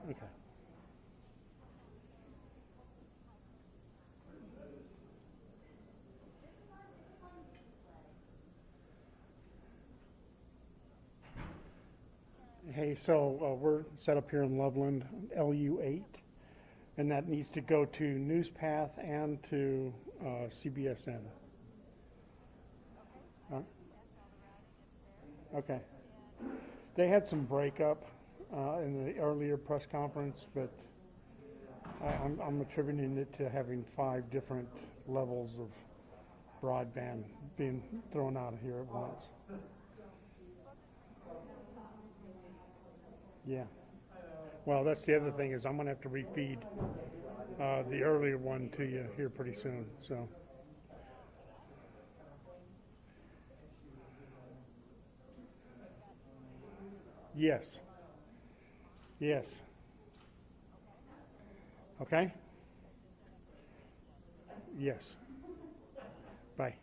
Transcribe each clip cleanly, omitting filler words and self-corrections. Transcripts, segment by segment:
Okay. Hey, so we're set up here in Loveland, LU8, and that needs to go to NewsPath and to CBSN. Uh, okay. They had some breakup in the earlier press conference, but I'm attributing it to having 5 different levels of broadband being thrown out of here at once. Yeah. Well, that's the other thing is I'm gonna have to refeed the earlier one to you here pretty soon. So yes, yes. Okay. Yes. Bye.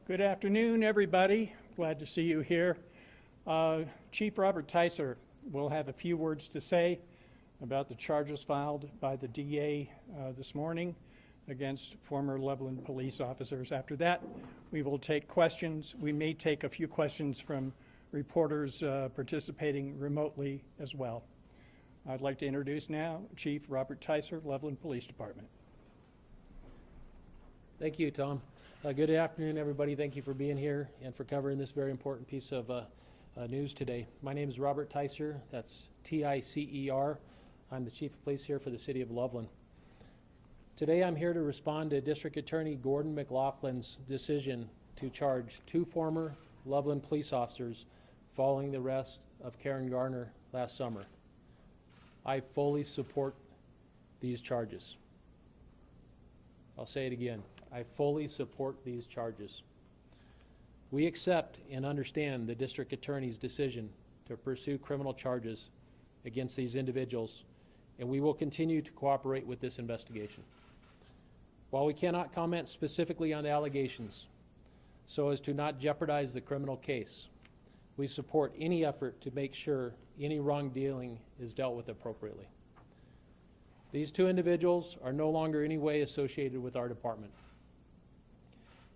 Good afternoon, everybody. Glad to see you here. Chief Robert Ticer will have a few words to say about the charges filed by the DA this morning against former Loveland police officers. After that, we will take questions. We may take a few questions from reporters participating remotely as well. I'd like to introduce now Chief Robert Ticer, Loveland Police Department. Thank you, Tom. Good afternoon, everybody. Thank you for being here and for covering this very important piece of news today. My name is Robert Ticer. That's T-I-C-E-R. I'm the Chief of Police here for the City of Loveland. Today I'm here to respond to District Attorney Gordon McLaughlin's decision to charge 2 former Loveland police officers following the arrest of Karen Garner last summer. I fully support these charges. I'll say it again. I fully support these charges. We accept and understand the District Attorney's decision to pursue criminal charges against these individuals, and we will continue to cooperate with this investigation. While we cannot comment specifically on the allegations so as to not jeopardize the criminal case, we support any effort to make sure any wrongdoing is dealt with appropriately. These 2 individuals are no longer in any way associated with our department.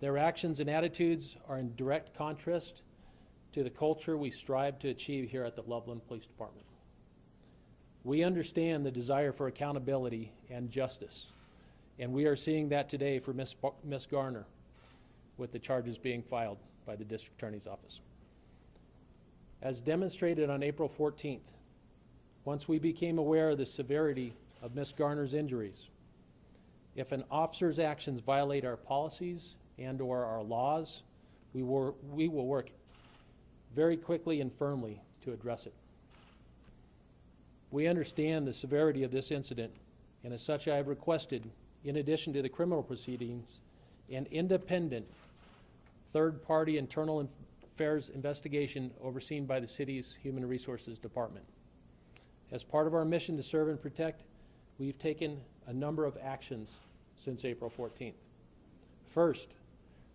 Their actions and attitudes are in direct contrast to the culture we strive to achieve here at the Loveland Police Department. We understand the desire for accountability and justice, and we are seeing that today for Ms. Garner with the charges being filed by the District Attorney's Office. As demonstrated on April 14th, once we became aware of the severity of Ms. Garner's injuries, if an officer's actions violate our policies and/or our laws, we will work very quickly and firmly to address it. We understand the severity of this incident, and as such I have requested, in addition to the criminal proceedings, an independent third-party internal affairs investigation overseen by the city's Human Resources Department. As part of our mission to serve and protect, we've taken a number of actions since April 14th. First,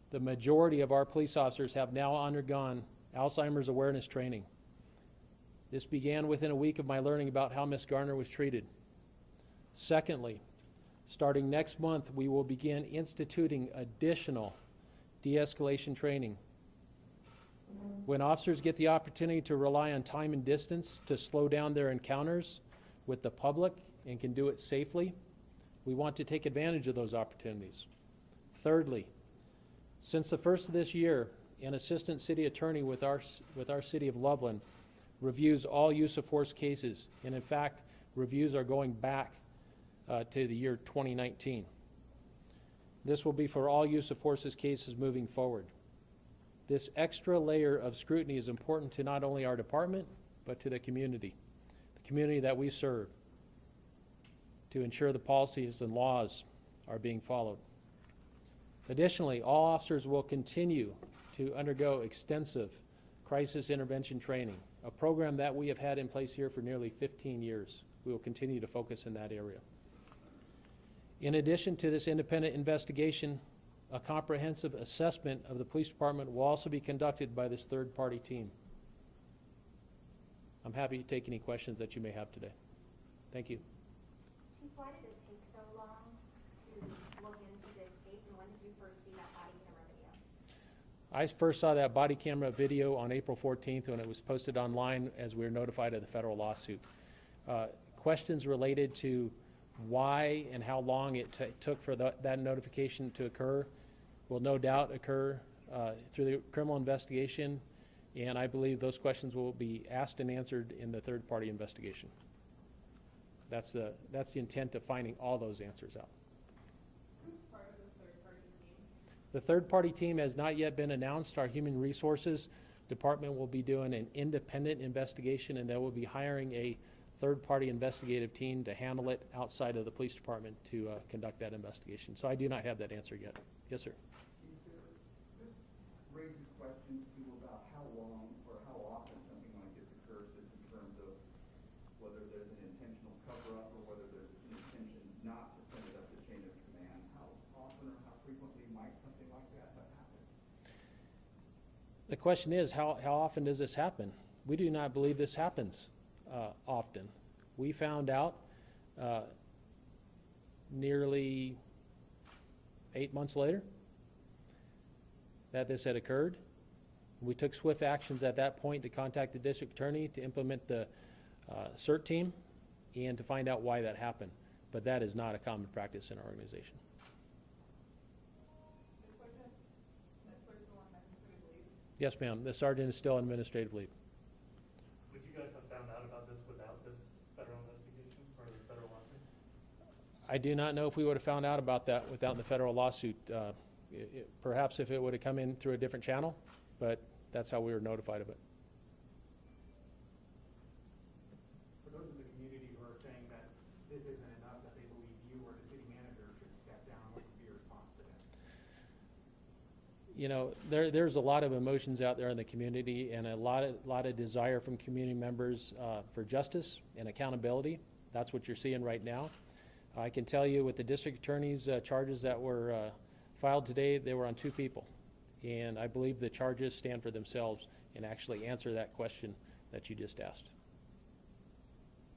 the majority of our police officers have now undergone Alzheimer's awareness training. This began within a week of my learning about how Ms. Garner was treated. Secondly, starting next month, we will begin instituting additional de-escalation training. When officers get the opportunity to rely on time and distance to slow down their encounters with the public and can do it safely, we want to take advantage of those opportunities. Thirdly, since the first of this year, an assistant city attorney with our city of Loveland reviews all use of force cases, and in fact, reviews are going back to the year 2019. This will be for all use of forces cases moving forward. This extra layer of scrutiny is important to not only our department, but to the community that we serve, to ensure the policies and laws are being followed. Additionally, all officers will continue to undergo extensive crisis intervention training, a program that we have had in place here for nearly 15 years. We will continue to focus in that area. In addition to this independent investigation, a comprehensive assessment of the police department will also be conducted by this third-party team. I'm happy to take any questions that you may have today. Thank you. Chief, why did it take so long to look into this case, and when did you first see that body camera video? I first saw that body camera video on April 14th when it was posted online as we were notified of the federal lawsuit. Questions related to why and how long it took for that notification to occur will no doubt occur through the criminal investigation, and I believe those questions will be asked and answered in the third-party investigation. That's the intent of finding all those answers out. Who's part of this third-party team? The third-party team has not yet been announced. Our Human Resources Department will be doing an independent investigation, and they will be hiring a third-party investigative team to handle it outside of the police department to conduct that investigation. So I do not have that answer yet. Yes, sir. This raises questions too about how long or how often something like this occurs, just in terms of whether there's an intentional cover-up or whether there's an intention not to send it up the chain of command. How often or how frequently might something like that have happened? The question is, how often does this happen? We do not believe this happens often. We found out nearly 8 months later that this had occurred. We took swift actions at that point to contact the district attorney to implement the CERT team and to find out why that happened. But that is not a common practice in our organization. Yes, ma'am. The sergeant is still on administrative leave. Would you guys have found out about this without this federal investigation or the federal lawsuit? I do not know if we would have found out about that without the federal lawsuit. Perhaps if it would have come in through a different channel, but that's how we were notified of it. For those in the community who are saying that this isn't enough, that they believe you or the city manager should step down, what would be your response to that? You know, there's a lot of emotions out there in the community and a lot of desire from community members for justice and accountability. That's what you're seeing right now. I can tell you with the district attorney's charges that were filed today, they were on 2 people. And I believe the charges stand for themselves and actually answer that question that you just asked.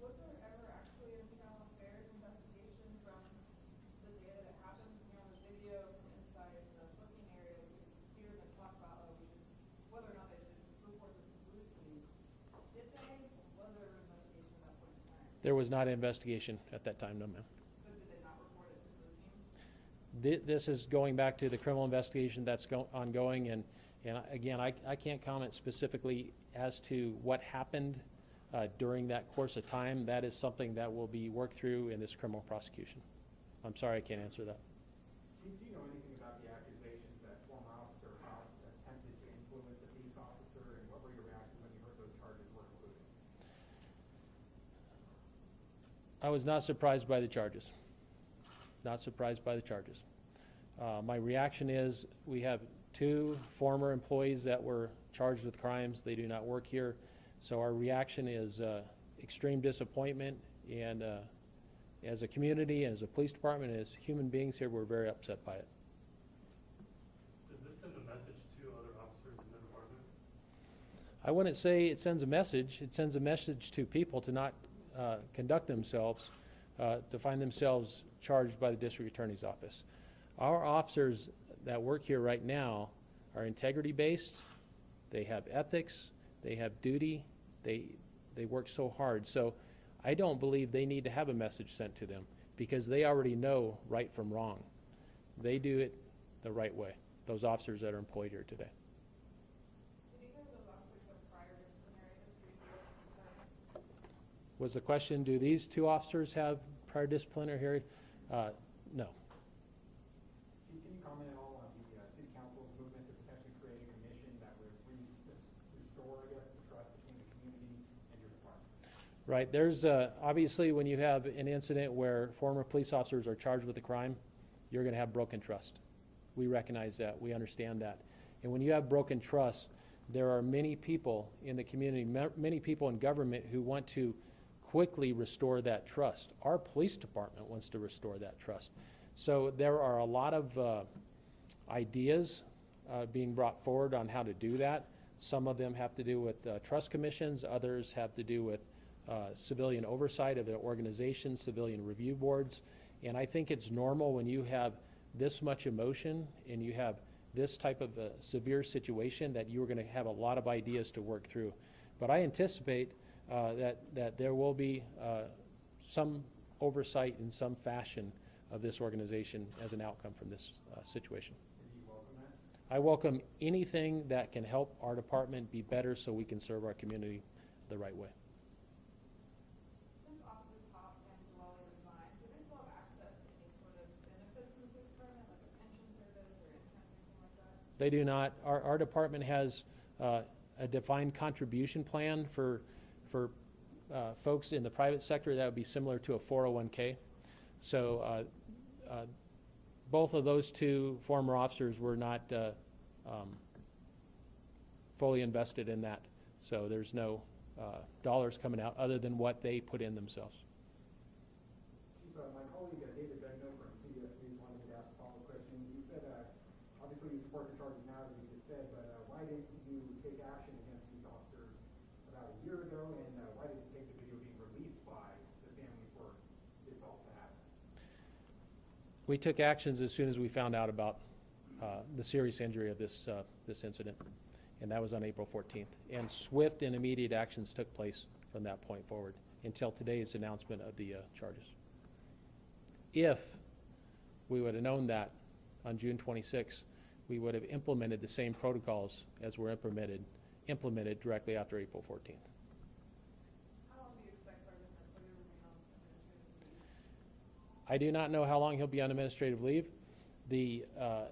Was there ever actually an internal affairs investigation from the day that it happened? You know, the video from inside the booking area, we could hear them talk about whether or not they should report this to police. Did they? Was there an investigation at that point in time? There was not an investigation at that time, no ma'am. So did they not report it to the team? This is going back to the criminal investigation that's ongoing, and again, I can't comment specifically as to what happened during that course of time. That is something that will be worked through in this criminal prosecution. I'm sorry, I can't answer that. Do you know anything about the accusations that former officer Hobb attempted to influence a peace officer, and what were your reactions when you heard those charges were included? I was not surprised by the charges. Not surprised by the charges. My reaction is we have 2 former employees that were charged with crimes. They do not work here. So our reaction is extreme disappointment, and as a community, as a police department, as human beings here, we're very upset by it. Does this send a message to other officers in the department? I wouldn't say it sends a message. It sends a message to people to not conduct themselves, to find themselves charged by the district attorney's office. Our officers that work here right now are integrity-based. They have ethics. They have duty. They work so hard. So I don't believe they need to have a message sent to them because they already know right from wrong. They do it the right way, those officers that are employed here today. Did either of those officers have prior disciplinary history? Was the question, do these 2 officers have prior disciplinary hearing? No. Can you comment at all on the city council's movement to potentially create a commission that would restore, I guess, the trust between the community and your department? Right. There's obviously when you have an incident where former police officers are charged with a crime, you're going to have broken trust. We recognize that. We understand that. And when you have broken trust, there are many people in the community, many people in government who want to quickly restore that trust. Our police department wants to restore that trust. So there are a lot of ideas being brought forward on how to do that. Some of them have to do with trust commissions. Others have to do with civilian oversight of the organization, civilian review boards. And I think it's normal when you have this much emotion and you have this type of a severe situation that you're going to have a lot of ideas to work through. But I anticipate that there will be some oversight in some fashion of this organization as an outcome from this situation. Do you welcome that? I welcome anything that can help our department be better so we can serve our community the right way. Since officers Hobb and Dwelly resigned, do they still have access to any sort of benefits from the police department, like a pension service or income, anything like that? They do not. Our department has a defined contribution plan for folks in the private sector that would be similar to a 401k. So both of those 2 former officers were not fully invested in that. So there's no dollars coming out other than what they put in themselves. Chief, my colleague David Begno from CBS News wanted me to ask a follow-up question. You said, obviously, these support the charges now, as you just said, but why didn't you take action against these officers about a year ago, and why did it take the video being released by the family for this all to happen? We took actions as soon as we found out about the serious injury of this incident, and that was on April 14th. And swift and immediate actions took place from that point forward until today's announcement of the charges. If we would have known that on June 26th, we would have implemented the same protocols as were implemented directly after April 14th. How long do you expect Sergeant Metzler to remain on administrative leave? I do not know how long he'll be on administrative leave. The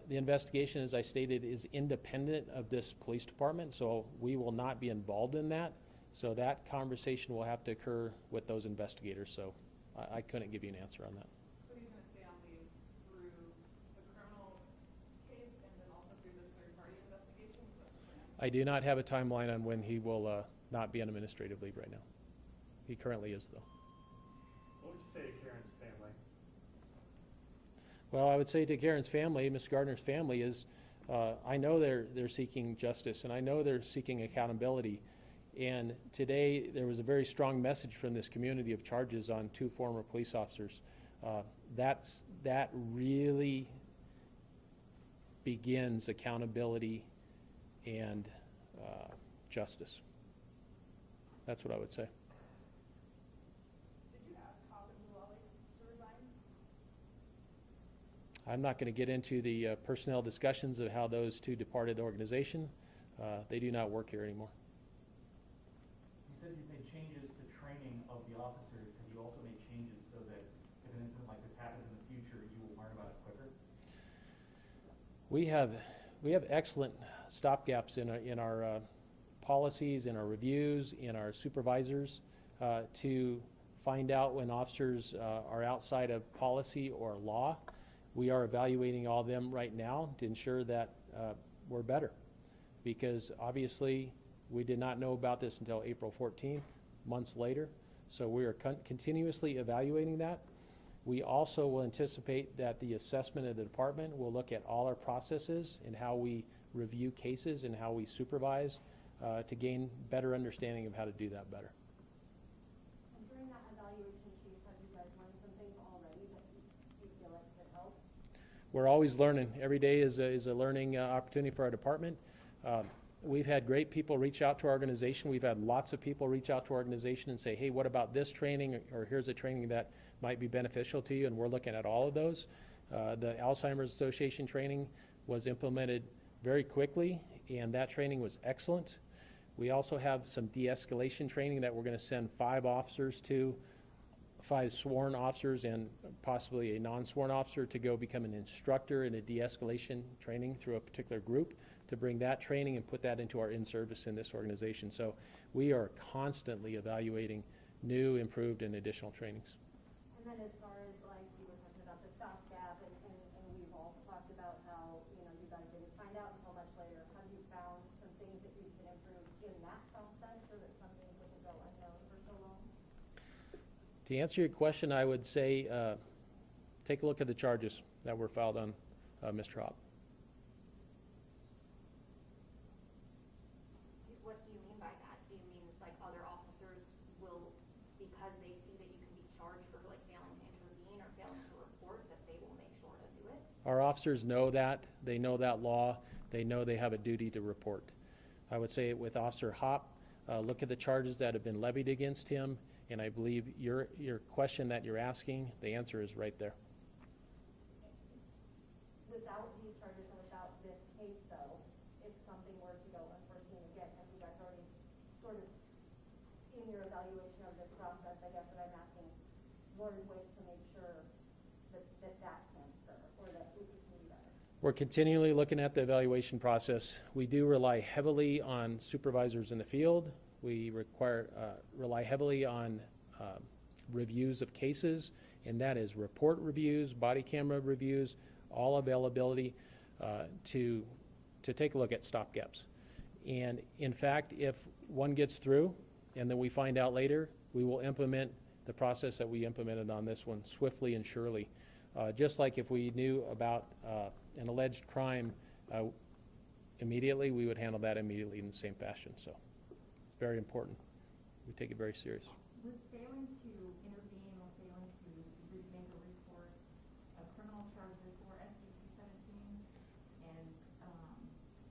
investigation, as I stated, is independent of this police department, so we will not be involved in that. So that conversation will have to occur with those investigators, so I couldn't give you an answer on that. So he's gonna stay on leave through the criminal case and then also through the third-party investigation? Is that the plan? I do not have a timeline on when he will not be on administrative leave right now. He currently is, though. What would you say to Karen's family? Well, I would say to Karen's family, Ms. Gardner's family, is I know they're seeking justice, and I know they're seeking accountability. And today, there was a very strong message from this community of charges on 2 former police officers. That really begins accountability and justice. That's what I would say. Did you ask Hop and Mullally to resign? I'm not going to get into the personnel discussions of how those 2 departed the organization. They do not work here anymore. You said you've made changes to training of the officers. Have you also made changes so that if an incident like this happens in the future, you will learn about it quicker? We have excellent stopgaps in our policies, in our reviews, in our supervisors to find out when officers are outside of policy or law. We are evaluating all of them right now to ensure that we're better, because obviously we did not know about this until April 14th, months later. So we are continuously evaluating that. We also will anticipate that the assessment of the department will look at all our processes and how we review cases and how we supervise to gain better understanding of how to do that better. And during that evaluation, Chief, have you guys learned something already that you feel like could help? We're always learning. Every day is a learning opportunity for our department. We've had great people reach out to our organization. We've had lots of people reach out to our organization and say, hey, what about this training? Or here's a training that might be beneficial to you, and we're looking at all of those. The Alzheimer's Association training was implemented very quickly, and that training was excellent. We also have some de-escalation training that we're going to send 5 officers to, 5 sworn officers and possibly a non-sworn officer to go become an instructor in a de-escalation training through a particular group, to bring that training and put that into our in-service in this organization. So we are constantly evaluating new, improved, and additional trainings. And then as far as like you were talking about the stopgap and we've all talked about how, you guys didn't find out until much later. Have you found some things that you can improve in that process so that some things didn't go unknown for so long? To answer your question, I would say take a look at the charges that were filed on Mr. Hop. What do you mean by that? Do you mean like other officers will, because they see that you can be charged for like failing to intervene or failing to report, that they will make sure to do it? Our officers know that. They know that law. They know they have a duty to report. I would say with Officer Hop, look at the charges that have been levied against him, and I believe your question that you're asking, the answer is right there. Without these charges and without this case though, if something were to go unforeseen again, have you guys already sort of, in your evaluation of this process, I guess what I'm asking, learned ways to make sure that can't occur or that we can do better? We're continually looking at the evaluation process. We do rely heavily on supervisors in the field. We rely heavily on reviews of cases, and that is report reviews, body camera reviews, all availability to take a look at stopgaps. And in fact, if one gets through and then we find out later, we will implement the process that we implemented on this one swiftly and surely. Just like if we knew about an alleged crime immediately, we would handle that immediately in the same fashion. So it's very important. We take it very serious. Was failing to intervene or failing to make a report a criminal charge before SBC 17? And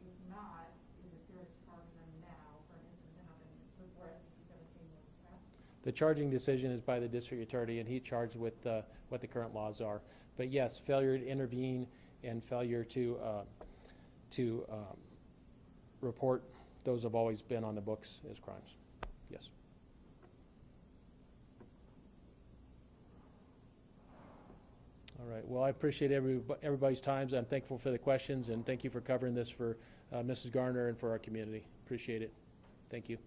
if not, is it fair to charge them now for an incident that happened before SBC 17 was passed? The charging decision is by the district attorney, and he charged with what the current laws are. But yes, failure to intervene and failure to report, those have always been on the books as crimes. Yes. All right. Well, I appreciate everybody's time. I'm thankful for the questions, and thank you for covering this for Mrs. Garner and for our community. Appreciate it. Thank you.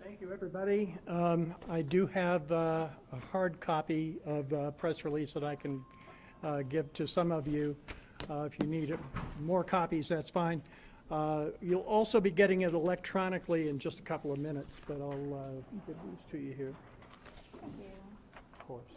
Thank you, everybody. I do have a hard copy of a press release that I can give to some of you. If you need more copies, that's fine. You'll also be getting it electronically in just a couple of minutes, but I'll give these to you here. Thank you. Of course.